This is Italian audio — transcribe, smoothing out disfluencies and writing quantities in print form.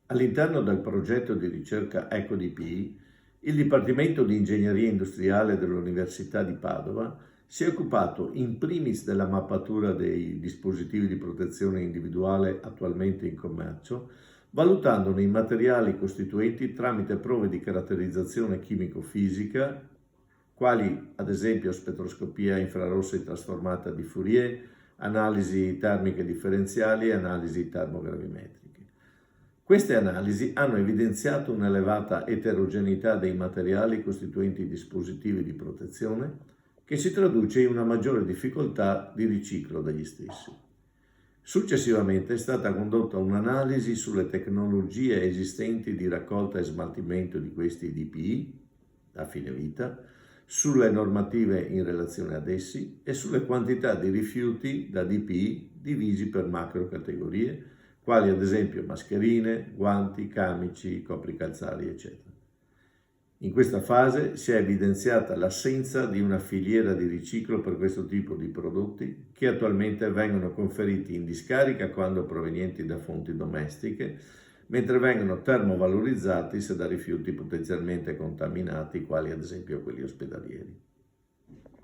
All'interno del progetto di ricerca EcoDP, il Dipartimento di Ingegneria Industriale dell'Università di Padova si è occupato in primis della mappatura dei dispositivi di protezione individuale attualmente in commercio, valutandone i materiali costituenti tramite prove di caratterizzazione chimico-fisica, quali ad esempio spettroscopia infrarossa trasformata di Fourier, analisi termiche differenziali e analisi termogravimetriche. Queste analisi hanno evidenziato un'elevata eterogeneità dei materiali costituenti i dispositivi di protezione, che si traduce in una maggiore difficoltà di riciclo degli stessi. Successivamente è stata condotta un'analisi sulle tecnologie esistenti di raccolta e smaltimento di questi DPI a fine vita, sulle normative in relazione ad essi e sulle quantità di rifiuti da DPI divisi per macro categorie, quali ad esempio mascherine, guanti, camici, copricalzari, eccetera. In questa fase si è evidenziata l'assenza di una filiera di riciclo per questo tipo di prodotti, che attualmente vengono conferiti in discarica quando provenienti da fonti domestiche, mentre vengono termovalorizzati se da rifiuti potenzialmente contaminati, quali ad esempio quelli ospedalieri.